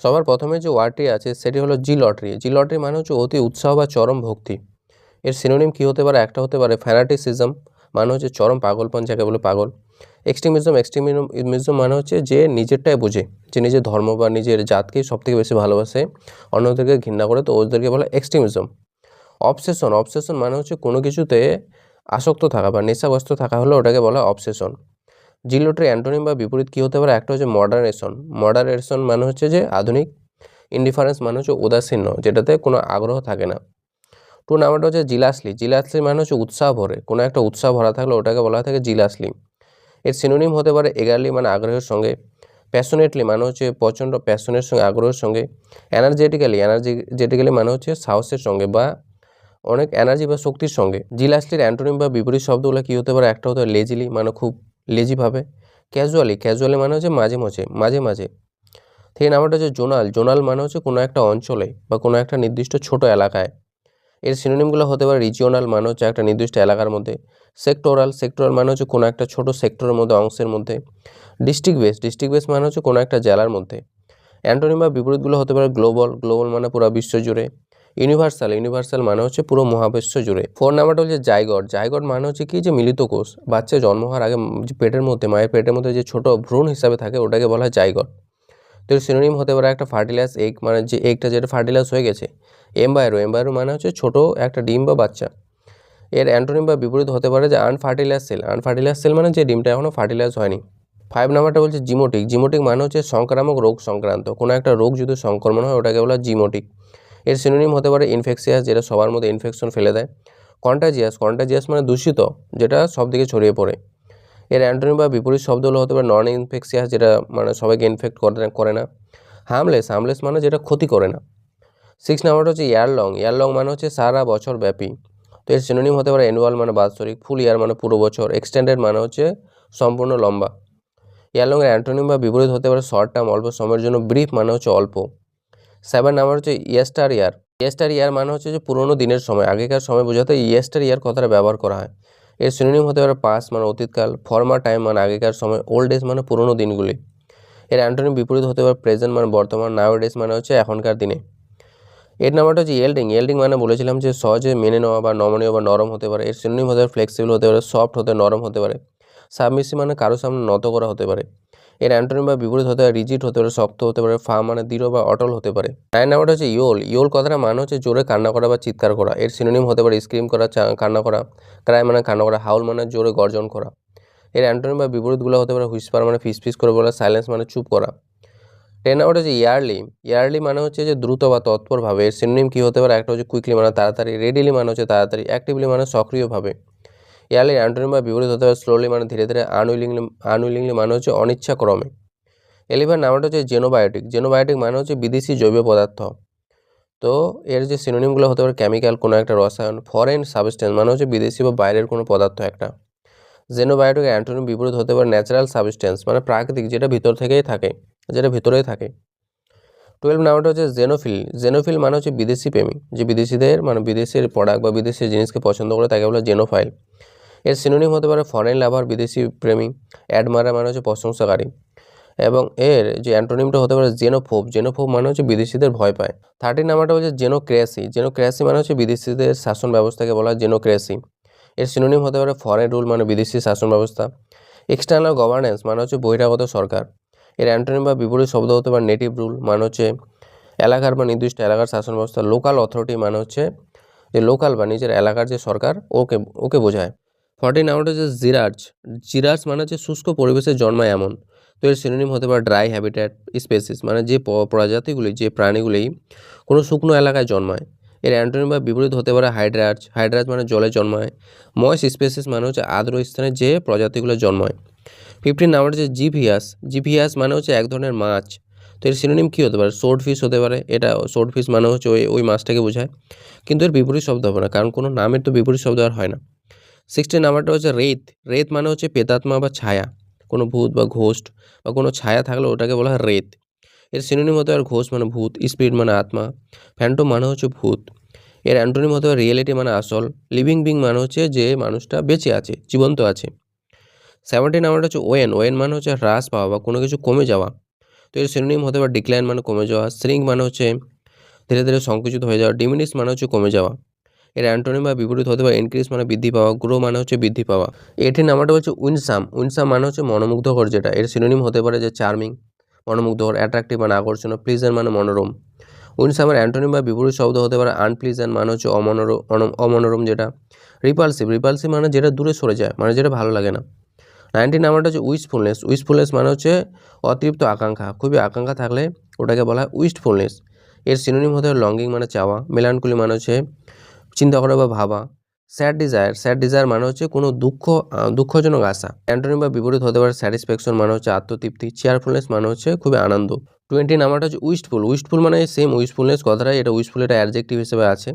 সবার প্রথমে যে ওয়ার্ডটি আছে সেটি হলো জি লটারি। জি লটারি মানে হচ্ছে অতি উৎসাহ বা চরম ভক্তি। এর সিনোনিম কী হতে পারে? একটা হতে পারে ফ্যানাটিসিজম, মানে হচ্ছে চরম পাগলপন, যাকে বলে পাগল। এক্সট্রিমিজম মানে হচ্ছে যে নিজেরটাই বোঝে, যে নিজের ধর্ম বা নিজের জাতকেই সবথেকে বেশি ভালোবাসে, অন্যদেরকে ঘৃণা করে, তো ওদেরকে বলে এক্সট্রিমিজম। অবসেশন মানে হচ্ছে কোনো কিছুতে আসক্ত থাকা বা নেশাগ্রস্ত থাকা হলে ওটাকে বলা হয় অবসেশন। জি লটারি অ্যান্টোনিম বা বিপরীত কী হতে পারে? একটা হচ্ছে মডারেশন মানে হচ্ছে যে আধুনিক। ইনডিফারেন্স মানে হচ্ছে উদাসীন্য, যেটাতে কোনো আগ্রহ থাকে না। টু নাম্বারটা হচ্ছে জিলাসলি মানে হচ্ছে উৎসাহ ভরে, কোনো একটা উৎসাহ ভরা থাকলে ওটাকে বলা থাকে জিলাসলি। এর সিনোনিম হতে পারে এগারলি মানে আগ্রহের সঙ্গে, প্যাশনেটলি মানে হচ্ছে প্রচণ্ড প্যাশনের সঙ্গে, আগ্রহের সঙ্গে, এনার্জেটিক্যালি মানে হচ্ছে সাহসের সঙ্গে বা অনেক এনার্জি বা শক্তির সঙ্গে। জিলাসলির অ্যান্টোনিম বা বিপরীত শব্দগুলো কী হতে পারে? একটা হতে পারে লেজিলি মানে খুব লেজিভাবে, ক্যাজুয়ালি মানে হচ্ছে মাঝে মাঝে। থ্রি নাম্বারটা হচ্ছে জোনাল মানে হচ্ছে কোনো একটা অঞ্চলে বা কোনো একটা নির্দিষ্ট ছোট এলাকায়। এর সিনোনিমগুলো হতে পারে রিজিওনাল মানে হচ্ছে একটা নির্দিষ্ট এলাকার মধ্যে, সেক্টরাল মানে হচ্ছে কোনো একটা ছোট সেক্টরের মধ্যে, অংশের মধ্যে, ডিস্ট্রিক্ট বেস মানে হচ্ছে কোনো একটা জেলার মধ্যে। অ্যান্টোনিম বা বিপরীতগুলো হতে পারে গ্লোবাল মানে পুরো বিশ্ব জুড়ে, ইউনিভার্সাল মানে হচ্ছে পুরো মহাবিশ্ব জুড়ে। ফোর নাম্বারটা হচ্ছে জাইগট মানে হচ্ছে কি? যে মিলিত কোষ। বাচ্চা জন্ম হওয়ার আগে যে পেটের মধ্যে, মায়ের পেটের মধ্যে যে ছোট ভ্রূণ হিসাবে থাকে ওটাকে বলা হয় জাইগট। তো সিনোনিম হতে পারে একটা ফার্টিলাইজ এগ মানে যে এগটা যেটা ফার্টিলাইজ হয়ে গেছে, এমবায়রো মানে হচ্ছে ছোট একটা ডিম বা বাচ্চা। এর অ্যান্টোনিম বা বিপরীত হতে পারে যে আনফার্টিলাইজ সেল মানে যে ডিমটা এখনও ফার্টিলাইজ হয়নি। ফাইভ নাম্বারটা বলছে জিমোটিক মানে হচ্ছে সংক্রামক রোগ সংক্রান্ত, কোনো একটা রোগ যদি সংক্রমণ হয় ওটাকে বলা জিমোটিক। এর সিনোনিম হতে পারে ইনফেকশিয়াস, যেটা সবার মধ্যে ইনফেকশন ফেলে দেয়। কন্টাজিয়াস মানে দূষিত, যেটা সব দিকে ছড়িয়ে পড়ে। এর অ্যান্টোনিম বা বিপরীত শব্দগুলো হতে পারে নন ইনফেকশিয়াস, যেটা মানে সবাইকে ইনফেক্ট করে না। হার্মলেস মানে যেটা ক্ষতি করে না। সিক্স নাম্বারটা হচ্ছে ইয়ারলং মানে হচ্ছে সারা বছর ব্যাপী। তো এর সিনোনিম হতে পারে অ্যানুয়াল মানে বাৎসরিক, ফুল ইয়ার মানে পুরো বছর, এক্সটেন্ডেড মানে হচ্ছে সম্পূর্ণ লম্বা। ইয়ারলং এর অ্যান্টোনিম বা বিপরীত হতে পারে শর্ট টার্ম অল্প সময়ের জন্য, ব্রিফ মানে হচ্ছে অল্প। সেভেন নাম্বার হচ্ছে ইয়েস্টার ইয়ার মানে হচ্ছে যে পুরোনো দিনের সময়, আগেকার সময় বোঝাতে ইয়েস্টার ইয়ার কথাটা ব্যবহার করা হয়। এর সিনোনিম হতে পারে পাস্ট মানে অতীতকাল, ফরমার টাইম মানে আগেকার সময়, ওল্ড এজ মানে পুরোনো দিনগুলি। এর অ্যান্টোনিম বিপরীত হতে পারে প্রেজেন্ট মানে বর্তমান, নাওডেজ মানে হচ্ছে এখনকার দিনে। এর নাম্বারটা হচ্ছে ইয়েল্ডিং মানে বলেছিলাম যে সহজে মেনে নেওয়া বা নমনীয় বা নরম হতে পারে। এর সিনোনিম হতে পারে ফ্লেক্সিবল হতে পারে, সফট হতে নরম হতে পারে, সাবমিসিভ মানে কারো সামনে নত করা হতে পারে। এর অ্যান্টোনিম বা বিপরীত হতে পারে রিজিড হতে পারে, শক্ত হতে পারে, ফার্ম মানে দৃঢ় বা অটল হতে পারে। নাইন নাম্বারটা হচ্ছে ইয়োল কথাটা মানে হচ্ছে জোরে কান্না করা বা চিৎকার করা। এর সিনোনিম হতে পারে স্ক্রিম করা, কান্না করা, ক্রাই মানে কান্না করা, হাউল মানে জোরে গর্জন করা। এর অ্যান্টোনিম বা বিপরীতগুলো হতে পারে হুইসপার মানে ফিসফিস করে বলা, সাইলেন্স মানে চুপ করা। টেন নাম্বারটা হচ্ছে ইয়ারলি মানে হচ্ছে যে দ্রুত বা তৎপরভাবে। এর সিনোনিম কী হতে পারে? একটা হচ্ছে কুইকলি মানে তাড়াতাড়ি, রেডিলি মানে হচ্ছে তাড়াতাড়ি, অ্যাক্টিভলি মানে সক্রিয়ভাবে। ইয়ারলির অ্যান্টোনিম বা বিপরীত হতে পারে স্লোলি মানে ধীরে ধীরে, আনউইলিংলি মানে হচ্ছে অনিচ্ছাক্রমে। 11 নাম্বারটা হচ্ছে জেনোবায়োটিক মানে হচ্ছে বিদেশি জৈব পদার্থ। তো এর যে সিনোনিমগুলো হতে পারে কেমিক্যাল কোনো একটা রসায়ন, ফরেন সাবস্টেন্স মানে হচ্ছে বিদেশি বা বাইরের কোনো পদার্থ একটা। জেনোবায়োটিক অ্যান্টোনিম বিপরীত হতে পারে ন্যাচারাল সাবস্টেন্স মানে প্রাকৃতিক, যেটা ভিতরেই থাকে। 12 নাম্বারটা হচ্ছে জেনোফিল মানে হচ্ছে বিদেশি প্রেমী, যে বিদেশিদের মানে বিদেশের প্রোডাক্ট বা বিদেশের জিনিসকে পছন্দ করে তাকে বলে জেনোফাইল। এর সিনোনিম হতে পারে ফরেন লাভার, বিদেশি প্রেমী। অ্যাডমায়ার মানে হচ্ছে প্রশংসাকারী। এবং এর যে অ্যান্টোনিমটা হতে পারে জেনোফোব মানে হচ্ছে বিদেশিদের ভয় পায়। 13 নাম্বারটা হচ্ছে জেনোক্রেসি মানে হচ্ছে বিদেশিদের শাসন ব্যবস্থাকে বলা হয় জেনোক্রেসি। এর সিনোনিম হতে পারে ফরেন রুল মানে বিদেশি শাসন ব্যবস্থা। এক্সটার্নাল গভর্নেন্স মানে হচ্ছে বহিরাগত সরকার। এর অ্যান্টোনিম বা বিপরীত শব্দ হতে পারে নেটিভ রুল মানে হচ্ছে এলাকার বা নির্দিষ্ট এলাকার শাসন ব্যবস্থা। লোকাল অথরিটি মানে হচ্ছে যে লোকাল বা নিজের এলাকার যে সরকার ওকে বোঝায়। 14 নাম্বারটা হচ্ছে জিরাস মানে হচ্ছে শুষ্ক পরিবেশে জন্মায় এমন। তো এর সিনোনিম হতে পারে ড্রাই হ্যাবিটেট স্পেসিস মানে যে প্রজাতিগুলি, যে প্রাণীগুলি কোনো শুকনো এলাকায় জন্মায়। এর অ্যান্টোনিম বা বিপরীত হতে পারে হাইড্রাস মানে জলে জন্মায়। ময়েস স্পেসিস মানে হচ্ছে আর্দ্র স্থানে যে প্রজাতিগুলো জন্মায়। 15 নাম্বার হচ্ছে জিভিয়াস মানে হচ্ছে এক ধরনের মাছ। তো এর সিনোনিম কী হতে পারে? সোর্ডফিশ হতে পারে। এটা সোর্ডফিশ মানে হচ্ছে ওই মাছটাকে বোঝায়, কিন্তু এর বিপরীত শব্দ হবে না, কারণ কোনো নামের তো বিপরীত শব্দ আর হয় না। 16 নাম্বারটা হচ্ছে রেত মানে হচ্ছে প্রেতাত্মা বা ছায়া, কোনো ভূত বা ঘোস্ট বা কোনো ছায়া থাকলে ওটাকে বলা হয় রেত। এর সিনোনিম হতে পারে ঘোস্ট মানে ভূত, স্পিরিট মানে আত্মা, ফ্যান্টম মানে হচ্ছে ভূত। এর অ্যান্টোনিম হতে পারে রিয়েলিটি মানে আসল, লিভিং বিং মানে হচ্ছে যে মানুষটা বেঁচে আছে, জীবন্ত আছে। 17 নাম্বারটা হচ্ছে ওয়েন মানে হচ্ছে হ্রাস পাওয়া বা কোনো কিছু কমে যাওয়া। তো এর সিনোনিম হতে পারে ডিক্লাইন মানে কমে যাওয়া, শ্রিঙ্ক মানে হচ্ছে ধীরে ধীরে সংকুচিত হয়ে যাওয়া, ডিমিনিশ মানে হচ্ছে কমে যাওয়া। এর অ্যান্টোনিম বা বিপরীত হতে পারে ইনক্রিজ মানে বৃদ্ধি পাওয়া, গ্রো মানে হচ্ছে বৃদ্ধি পাওয়া। এটির নাম্বারটা হচ্ছে উইনসাম। উইনসাম মানে হচ্ছে মনোমুগ্ধকর যেটা। এর সিনোনিম হতে পারে যে চার্মিং, মনোমুগ্ধকর, অ্যাট্রাকটিভ মানে আকর্ষণীয়, প্লিজেন্ট মানে মনোরম। উইনসামের অ্যান্টোনিম বা বিপরীত শব্দ হতে পারে আনপ্লিজেন্ট মানে হচ্ছে অমনোরম যেটা। রিপালসিভ, রিপালসিভ মানে যেটা দূরে সরে যায়, মানে যেটা ভালো লাগে না। 19 নাম্বারটা হচ্ছে উইশফুলনেস। উইশফুলনেস মানে হচ্ছে অতিরিক্ত আকাঙ্ক্ষা, খুবই আকাঙ্ক্ষা থাকলে ওটাকে বলা হয় উইশফুলনেস। এর সিনোনিম হতে পারে লঙ্গিং মানে চাওয়া, মেলানকলি মানে হচ্ছে চিন্তা করা বা ভাবা। স্যাড ডিজায়ার, স্যাড ডিজায়ার মানে হচ্ছে কোনো দুঃখজনক আশা। অ্যান্টোনিম বা বিপরীত হতে পারে স্যাটিসফ্যাকশন মানে হচ্ছে আত্মতৃপ্তি, চেয়ারফুলনেস মানে হচ্ছে খুবই আনন্দ। 20 নাম্বারটা হচ্ছে উইশফুল। উইশফুল মানে সেম উইশফুলনেস কথাটাই, এটা উইশফুল এটা অ্যাডজেক্টিভ হিসেবে আছে,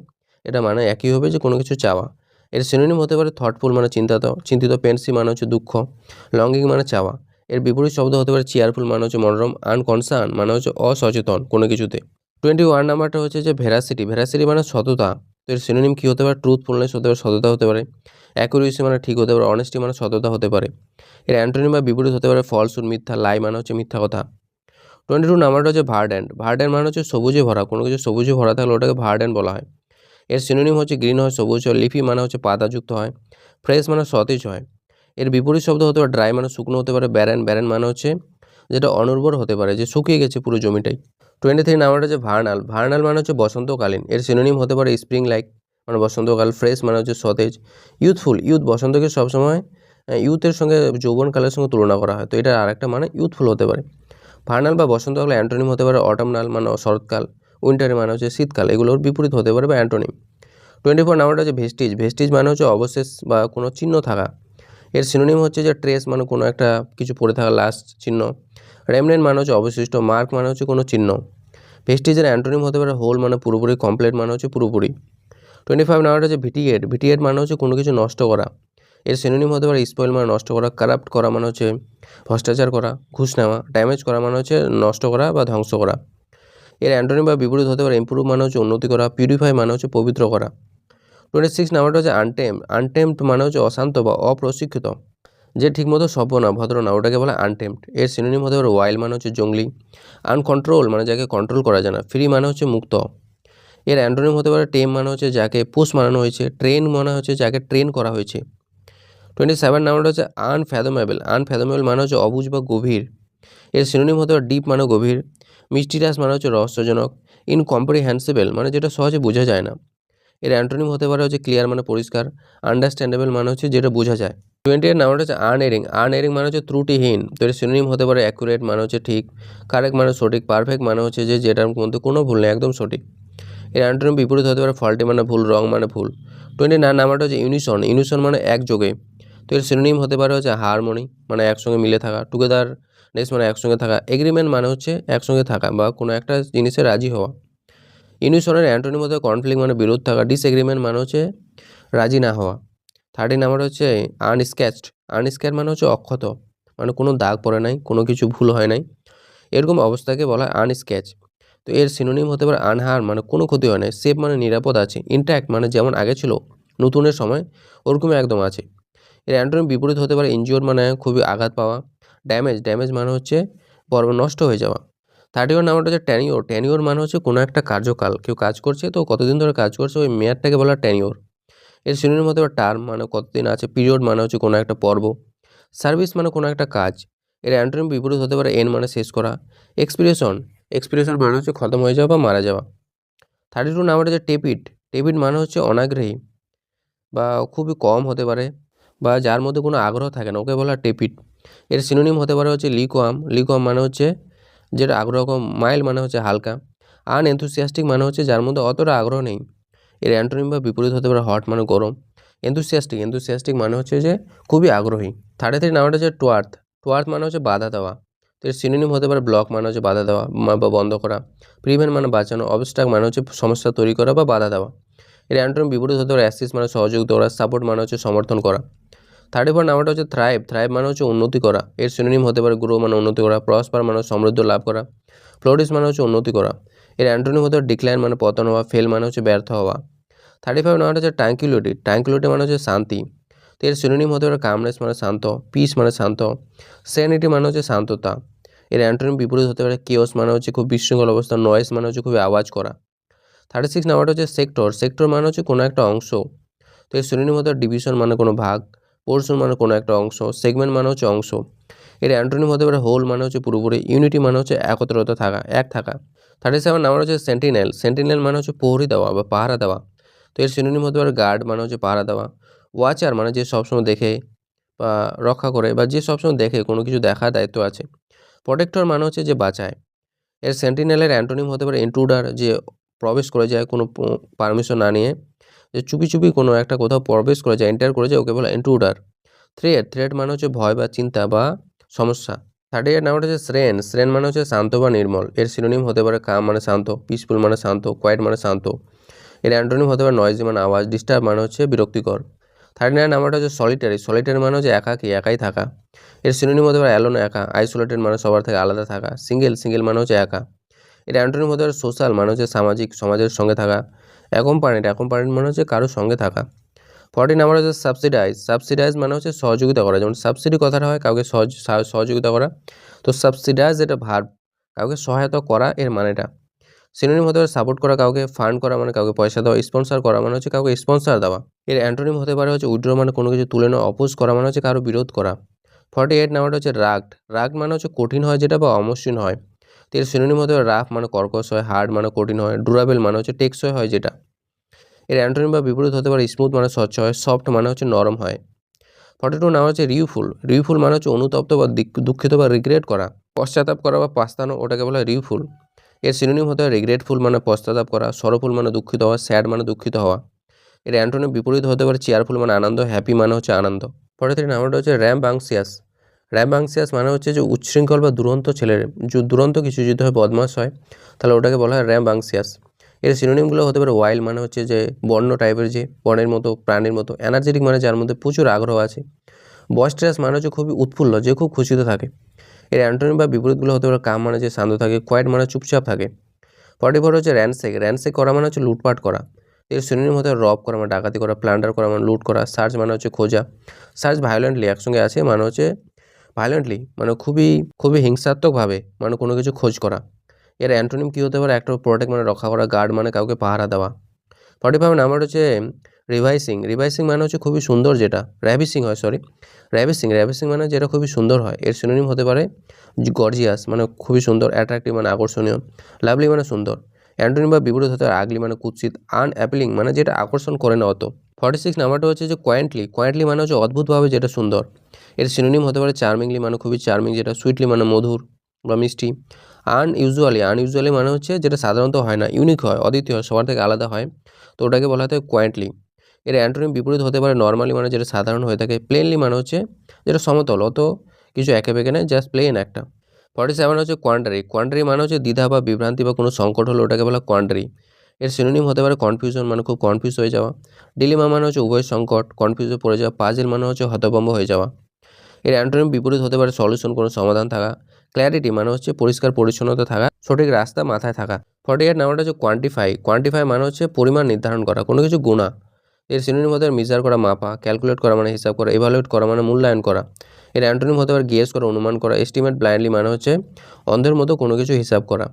এটা মানে একই হবে যে কোনো কিছু চাওয়া। এর সিনোনিম হতে পারে থটফুল মানে চিন্তিত, পেন্সিভ মানে হচ্ছে দুঃখ, লঙ্গিং মানে চাওয়া। এর বিপরীত শব্দ হতে পারে চেয়ারফুল মানে হচ্ছে মনোরম, আনকনসার্ন মানে হচ্ছে অসচেতন কোনো কিছুতে। 21 নাম্বারটা হচ্ছে যে ভেরাসিটি। ভেরাসিটি মানে সততা। তো এর সিনোনিম কী হতে পারে? ট্রুথফুলনেস হতে পারে, সততা হতে পারে। অ্যাকুরেসি মানে ঠিক হতে পারে, অনেস্টি মানে সততা হতে পারে। এর অ্যান্টোনিম বা বিপরীত হতে পারে ফলসুড, মিথ্যা, লাই মানে হচ্ছে মিথ্যা কথা। 22 নাম্বারটা হচ্ছে ভার্ডেন্ট। ভার্ডেন্ট মানে হচ্ছে সবুজে ভরা, কোনো কিছু সবুজে ভরা থাকলে ওটাকে ভার্ডেন্ট বলা হয়। এর সিনোনিম হচ্ছে গ্রিন হয়, সবুজ হয়, লিফি মানে হচ্ছে পাতাযুক্ত হয়, ফ্রেশ মানে সতেজ হয়। এর বিপরীত শব্দ হতে পারে ড্রাই মানে শুকনো হতে পারে, ব্যারেন, ব্যারেন মানে হচ্ছে যেটা অনুর্বর হতে পারে, যে শুকিয়ে গেছে পুরো জমিটাই। 23 নাম্বারটা হচ্ছে ভার্নাল। ভার্নাল মানে হচ্ছে বসন্তকালীন। এর সিনোনিম হতে পারে স্প্রিং লাইক মানে বসন্তকাল, ফ্রেশ মানে হচ্ছে সতেজ, ইউথফুল, ইউথ বসন্তকে সবসময় ইউথের সঙ্গে যৌবনকালের সঙ্গে তুলনা করা হয়, তো এটা আরেকটা মানে ইউথফুল হতে পারে। ভার্নাল বা বসন্তকালে অ্যান্টোনিম হতে পারে অটমনাল মানে শরৎকাল, উইন্টারে মানে হচ্ছে শীতকাল, এগুলোর বিপরীত হতে পারে বা অ্যান্টোনিম। 24 নাম্বারটা হচ্ছে ভেস্টিজ। ভেস্টিজ মানে হচ্ছে অবশেষ বা কোনো চিহ্ন থাকা। এর সিনোনিম হচ্ছে যে ট্রেস মানে কোনো একটা কিছু পড়ে থাকা লাস্ট চিহ্ন, রেমনেন্ট মানে হচ্ছে অবশিষ্ট, মার্ক মানে হচ্ছে কোনো চিহ্ন। ভেস্টিজের অ্যান্টোনিম হতে পারে হোল মানে পুরোপুরি, কমপ্লিট মানে হচ্ছে পুরোপুরি। 25 নাম্বারটা হচ্ছে ভিটিগেট। ভিটিগেট মানে হচ্ছে কোনো কিছু নষ্ট করা। এর সিনোনিম হতে পারে স্পয়েল মানে নষ্ট করা, কারাপ্ট করা মানে হচ্ছে ভ্রষ্টাচার করা, ঘুষ নেওয়া, ড্যামেজ করা মানে হচ্ছে নষ্ট করা বা ধ্বংস করা। এর অ্যান্টোনিম বা বিপরীত হতে পারে ইমপ্রুভ মানে হচ্ছে উন্নতি করা, পিউরিফাই মানে হচ্ছে পবিত্র করা। 26 নাম্বারটা হচ্ছে আনটেম্পড। আনটেম্পড মানে হচ্ছে অশান্ত বা অপ্রশিক্ষিত, যে ঠিকমতো সভ্য না, ভদ্র না, ওটাকে বলে আনটেম্পড। এর সিনোনিম হতে পারে ওয়াইল্ড মানে হচ্ছে জঙ্গলি, আনকন্ট্রোল মানে যাকে কন্ট্রোল করা যায় না, ফ্রি মানে হচ্ছে মুক্ত। এর অ্যান্টোনিম হতে পারে টেম মানে হচ্ছে যাকে পুশ মানানো হয়েছে, ট্রেন মানে হচ্ছে যাকে ট্রেন করা হয়েছে। 27 নাম্বারটা হচ্ছে আনফ্যাথমেবল। আনফ্যাথমেবল মানে হচ্ছে অবুঝ বা গভীর। এর সিনোনিম হতে পারে ডিপ মানে গভীর, মিস্টিরিয়াস মানে হচ্ছে রহস্যজনক, ইনকম্প্রিহেন্সিবল মানে যেটা সহজে বোঝা যায় না। এর অ্যান্টোনিম হতে পারে হচ্ছে ক্লিয়ার মানে পরিষ্কার, আন্ডারস্ট্যান্ডেবল মানে হচ্ছে যেটা বোঝা যায়। 28 নাম্বারটা হচ্ছে আনএরিং। আনএরিং মানে হচ্ছে ত্রুটিহীন। তো এর সিনোনিম হতে পারে অ্যাকুরেট মানে হচ্ছে ঠিক, কারেক্ট মানে সঠিক, পারফেক্ট মানে হচ্ছে যে যেটার মধ্যে কোনো ভুল নেই, একদম সঠিক। এর অ্যান্টোনিম বিপরীত হতে পারে ফল্টি মানে ভুল, রং মানে ভুল। 29 নাম্বারটা হচ্ছে ইউনিসন। ইউনিসন মানে একযোগে। তো এর সিনোনিম হতে পারে হচ্ছে হারমোনি মানে একসঙ্গে মিলে থাকা, টুগেদারনেস মানে একসঙ্গে থাকা, এগ্রিমেন্ট মানে হচ্ছে একসঙ্গে থাকা বা কোনো একটা জিনিসে রাজি হওয়া। ইউনিসনের অ্যান্টোনিম হতে কনফ্লিক্ট মানে বিরোধ থাকা, ডিসএগ্রিমেন্ট মানে হচ্ছে রাজি না হওয়া। 30 নাম্বার হচ্ছে আনস্কেচড। আনস্কেচ মানে হচ্ছে অক্ষত, মানে কোনো দাগ পড়ে নাই, কোনো কিছু ভুল হয় নাই, এরকম অবস্থাকে বলা হয় আনস্কেচ। তো এর সিনোনিম হতে পারে আনহার্ম মানে কোনো ক্ষতি হয় নাই, সেফ মানে নিরাপদ আছে, ইনট্যাক্ট মানে যেমন আগে ছিল নতুনের সময় ওরকমই একদম আছে। এর অ্যান্টোনিম বিপরীত হতে পারে ইনজিওর মানে খুবই আঘাত পাওয়া, ড্যামেজ, ড্যামেজ মানে হচ্ছে নষ্ট হয়ে যাওয়া। 31 নাম্বারটা হচ্ছে ট্যানিওর। ট্যানিওর মানে হচ্ছে কোনো একটা কার্যকাল, কেউ কাজ করছে তো কতদিন ধরে কাজ করছে ওই মেয়াদটাকে বলা হয় ট্যানিওর। এর সিনোনিম হতে পারে টার্ম মানে কতদিন আছে, পিরিয়ড মানে হচ্ছে কোনো একটা পর্ব, সার্ভিস মানে কোনো একটা কাজ। এর অ্যান্টোনিম বিপরীত হতে পারে এন্ড মানে শেষ করা, এক্সপিরেশন, এক্সপিরেশন মানে হচ্ছে খতম হয়ে যাওয়া বা মারা যাওয়া। 32 নাম্বারটা হচ্ছে টেপিড। টেপিড মানে হচ্ছে অনাগ্রহী বা খুবই কম হতে পারে বা যার মধ্যে কোনো আগ্রহ থাকে না, ওকে বলা হয় টেপিড। এর সিনোনিম হতে পারে হচ্ছে লিকোয়াম। লিকোয়াম মানে হচ্ছে যেটা আগ্রহ কম, মাইল্ড মানে হচ্ছে হালকা, আনএনথুসিয়াস্টিক মানে হচ্ছে যার মধ্যে অতটা আগ্রহ নেই। এর অ্যান্টোনিম বা বিপরীত হতে পারে হট মানে গরম, এনথুসিয়াস্টিক, এনথুসিয়াস্টিক মানে হচ্ছে যে খুবই আগ্রহী। 33 নাম্বারটা হচ্ছে টুয়ার্থ। টুয়ার্থ মানে হচ্ছে বাধা দেওয়া। তো এর সিনোনিম হতে পারে ব্লক মানে হচ্ছে বাধা দেওয়া বা বন্ধ করা, প্রিভেন্ট মানে বাঁচানো, অবস্ট্রাক মানে হচ্ছে সমস্যা তৈরি করা বা বাধা দেওয়া। এর অ্যান্টোনিম বিপরীত হতে পারে অ্যাসিস্ট মানে সহযোগিতা করা, সাপোর্ট মানে হচ্ছে সমর্থন করা। 34 নাম্বারটা হচ্ছে থ্রাইভ। থ্রাইভ মানে হচ্ছে উন্নতি করা। এর সিনোনিম হতে পারে গ্রো মানে উন্নতি করা, প্রসপার মানে সমৃদ্ধ লাভ করা, ফ্লোরিশ মানে হচ্ছে উন্নতি করা। এর অ্যান্টোনিম হতে পারে ডিক্লাইন মানে পতন হওয়া, ফেল মানে হচ্ছে ব্যর্থ হওয়া। 35 নাম্বারটা হচ্ছে ট্রাঙ্কুইলিটি। ট্রাঙ্কুইলিটি মানে হচ্ছে শান্তি। তো এর সিনোনিম হতে পারে কামনেস মানে শান্ত, পিস মানে শান্ত, সেরেনিটি মানে হচ্ছে শান্ততা। এর অ্যান্টোনিম বিপরীত হতে পারে কেওস মানে হচ্ছে খুব বিশৃঙ্খল অবস্থা, নয়েজ মানে হচ্ছে খুবই আওয়াজ করা। 36 নাম্বারটা হচ্ছে সেক্টর। সেক্টর মানে হচ্ছে কোনো একটা অংশ। তো এর সিনোনিম হতে পারে ডিভিশন মানে কোনো ভাগ, পোরশন মানে কোনো একটা অংশ, সেগমেন্ট মানে হচ্ছে অংশ। এর অ্যান্টোনিম হতে পারে হোল মানে হচ্ছে পুরোপুরি, ইউনিটি মানে হচ্ছে একত্রতা থাকা, এক থাকা। 37 নাম্বার হচ্ছে সেন্টিনেল। সেন্টিনেল মানে হচ্ছে প্রহরী দেওয়া বা পাহারা দেওয়া। তো এর সিনোনিম হতে পারে গার্ড মানে হচ্ছে পাহারা দেওয়া। ওয়াচার মানে যে সবসময় দেখে বা রক্ষা করে বা যে সবসময় দেখে কোনো কিছু দেখার দায়িত্ব আছে। প্রোটেক্টর মানে হচ্ছে যে বাঁচায়। এর সেন্টিনেলের অ্যান্টোনিম হতে পারে ইন্ট্রুডার, যে প্রবেশ করে যায় কোনো পারমিশন না নিয়ে, যে চুপি চুপি কোনো একটা কোথাও প্রবেশ করে যায়, এন্টার করে যায়, ওকে বলে ইন্ট্রুডার। থ্রেট মানে হচ্ছে ভয় বা চিন্তা বা সমস্যা। 38 নাম্বারটা হচ্ছে শ্রেন। শ্রেন মানে হচ্ছে শান্ত বা নির্মল। এর সিনোনিম হতে পারে কাম মানে শান্ত, পিসফুল মানে শান্ত, কোয়েট মানে শান্ত। এর অ্যান্টোনিম হতে পারে নয়েজি মানে আওয়াজ, ডিস্টার্ব মানে হচ্ছে বিরক্তিকর। 39 নাম্বারটা হচ্ছে সলিটারি। সলিটারি মানে হচ্ছে একাকী, একাই থাকা। এর সিনোনিম হতে পারে অ্যালোন একা, আইসোলেটেড মানে সবার থেকে আলাদা থাকা, সিঙ্গেল মানে হচ্ছে একা। এর অ্যান্টোনিম হতে পারে সোশ্যাল মানে হচ্ছে সামাজিক, সমাজের সঙ্গে থাকা। অ্যাকম্পানিড মানে হচ্ছে কারোর সঙ্গে থাকা। 40 নাম্বার হচ্ছে সাবসিডাইজ। সাবসিডাইজ মানে হচ্ছে সহযোগিতা করা, যেমন সাবসিডি কথাটা হয় কাউকে সহযোগিতা করা। তো সাবসিডাইজ এটা ভার্ব, কাউকে সহায়তা করা এর মানেটা। সিনোনিম হতে পারে সাপোর্ট করা কাউকে, ফান্ড করা মানে কাউকে পয়সা দেওয়া, স্পন্সর করা মানে হচ্ছে কাউকে স্পন্সর দেওয়া। এর অ্যান্টোনিম হতে পারে হচ্ছে উইথড্র মানে কোনো কিছু তুলে নেওয়া, অপোজ করা মানে হচ্ছে কারো বিরোধ করা। 48 নাম্বারটা হচ্ছে রাগড। রাগড মানে হচ্ছে কঠিন হয় যেটা বা অমসৃণ হয়। তো এর সিনোনিম হতে পারে রাফ মানে কর্কশ হয়, হার্ড মানে কঠিন হয়, ডুরাবেল মানে হচ্ছে টেকসই হয় যেটা। এর অ্যান্টোনিম বা বিপরীত হতে পারে স্মুথ মানে স্বচ্ছ হয়, সফট মানে হচ্ছে নরম হয়। 42 নাম্বার হচ্ছে রিউফুল। রিউফুল মানে হচ্ছে অনুতপ্ত বা দুঃখিত বা রিগ্রেট করা, পশ্চাতাপ করা বা পাস্তানো, ওটাকে বলা হয় রিউফুল। এর সিনোনিম হতে হয় রিগ্রেটফুল মানে পশ্চাতাপ করা, সরফুল মানে দুঃখিত হওয়া, স্যাড মানে দুঃখিত হওয়া। এর অ্যান্টোনিম বিপরীত হতে পারে চেয়ারফুল মানে আনন্দ, হ্যাপি মানে হচ্ছে আনন্দ। 43 নাম্বারটা হচ্ছে র্যাম্বাংসিয়াস। র্যাম্বাংসিয়াস মানে হচ্ছে যে উচ্ছৃঙ্খল বা দুরন্ত ছেলের, দুরন্ত কিছু যদি হয়, বদমাশ হয়, তাহলে ওটাকে বলা হয় র্যাম্বাংসিয়াস। এর সিনোনিমগুলো হতে পারে ওয়াইল্ড মানে হচ্ছে যে বন্য টাইপের, যে বনের মতো, প্রাণীর মতো। এনার্জেটিক মানে যার মধ্যে প্রচুর আগ্রহ আছে। বয়স্ট্রাস মানে হচ্ছে খুবই উৎফুল্ল, যে খুব খুশিতে থাকে। এর অ্যান্টোনিম বা বিপরীতগুলো হতে পারে কাম মানে যে শান্ত থাকে, কোয়েট মানে চুপচাপ থাকে। 44 হচ্ছে র্যানসেক। র্যানসেক করা মানে হচ্ছে লুটপাট করা। এর সিনোনিম হতে রব করা মানে ডাকাতি করা, প্লান্ডার করা মানে লুট করা, সার্চ মানে হচ্ছে খোঁজা। সার্চ ভায়োলেন্টলি একসঙ্গে আছে মানে হচ্ছে ভায়োলেন্টলি মানে খুবই খুবই হিংসাত্মকভাবে মানে কোনো কিছু খোঁজ করা। এর অ্যান্টোনিম কী হতে পারে? একটা প্রোটেক্ট মানে রক্ষা করা, গার্ড মানে কাউকে পাহারা দেওয়া। 45 নাম্বার হচ্ছে রিভাইসিং। রিভাইসিং মানে হচ্ছে খুবই সুন্দর, যেটা র্যাভিসিং হয়, সরি র্যাভিসিং মানে যেটা খুবই সুন্দর হয়। এর সিনোনিম হতে পারে গর্জিয়াস মানে খুবই সুন্দর, অ্যাট্রাক্টিভ মানে আকর্ষণীয়, লাভলি মানে সুন্দর। অ্যান্টোনিম বা বিপরীত হতে পারে আগলি মানে কুৎসিত, আনঅ্যাপিলিং মানে যেটা আকর্ষণ করে না অত। 46 নাম্বারটা হচ্ছে যে কোয়েন্টলি মানে হচ্ছে অদ্ভুতভাবে যেটা সুন্দর। এর সিনোনিম হতে পারে চার্মিংলি মানে খুবই চার্মিং, যেটা সুইটলি মানে মধুর বা মিষ্টি। আনইউজুয়ালি মানে হচ্ছে যেটা সাধারণত হয় না, ইউনিক হয়, অদ্বিতীয় হয়, সবার থেকে আলাদা হয়, তো ওটাকে বলা হয় কোয়েন্টলি। এর অ্যান্টোনিম বিপরীত হতে পারে নর্মালি মানে যেটা সাধারণ হয়ে থাকে, প্লেনলি মানে হচ্ছে যেটা সমতল, অত কিছু একে বেঁকে নেয়, জাস্ট প্লেন একটা। 47 হচ্ছে কোয়ান্ডারি মানে হচ্ছে দ্বিধা বা বিভ্রান্তি বা কোনো সংকট হলো ওটাকে বলা কোয়ান্ডারি। এর সিনোনিম হতে পারে কনফিউশন মানে খুব কনফিউজ হয়ে যাওয়া, ডিলেমা মানে হচ্ছে উভয় সংকট, কনফিউজে পড়ে যাওয়া, পাজেল মানে হচ্ছে হতভম্ব হয়ে যাওয়া। এর অ্যান্টোনিম বিপরীত হতে পারে সলিউশন কোনো সমাধান থাকা, ক্ল্যারিটি মানে হচ্ছে পরিষ্কার পরিচ্ছন্নতা থাকা, সঠিক রাস্তা মাথায় থাকা। 48 নাম্বারটা হচ্ছে কোয়ান্টিফাই মানে হচ্ছে পরিমাণ নির্ধারণ করা, কোনো কিছু গুণা। এর সিনোনিম হতে পারে মেজার করা, মাপা, ক্যালকুলেট করা মানে হিসাব করা, ইভালুয়েট করা মানে মূল্যায়ন করা। এর অ্যান্টোনিম হতে পারে গেস করা, অনুমান করা, এস্টিমেট ব্লাইন্ডলি মানে হচ্ছে অন্ধের মতো কোনো কিছু হিসাব করা।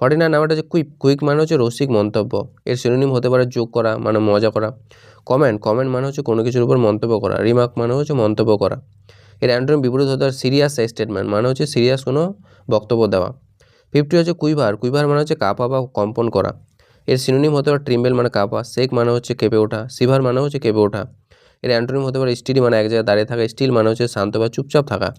49 নাম্বারটা হচ্ছে কুইক মানে হচ্ছে রসিক মন্তব্য। এর সিনোনিম হতে পারে যোগ করা মানে মজা করা, কমেন্ট মানে হচ্ছে কোনো কিছুর উপর মন্তব্য করা, রিমার্ক মানে হচ্ছে মন্তব্য করা। এর অ্যান্টোনিম বিপরীত হতে পারে সিরিয়াস স্টেটমেন্ট মানে হচ্ছে সিরিয়াস কোনো বক্তব্য দেওয়া। 50 হচ্ছে কুইভার মানে হচ্ছে কাঁপা বা কম্পন করা। এর সিনোনিম হতে পারে ট্রিম্বেল মানে কাঁপা, শেক মানে হচ্ছে কেঁপে ওঠা, সিভার মানে হচ্ছে কেঁপে ওঠা। এর অ্যান্টোনিম হতে পারে স্টিডি মানে এক জায়গায় দাঁড়িয়ে থাকা, স্টিল মানে হচ্ছে শান্ত বা চুপচাপ থাকা।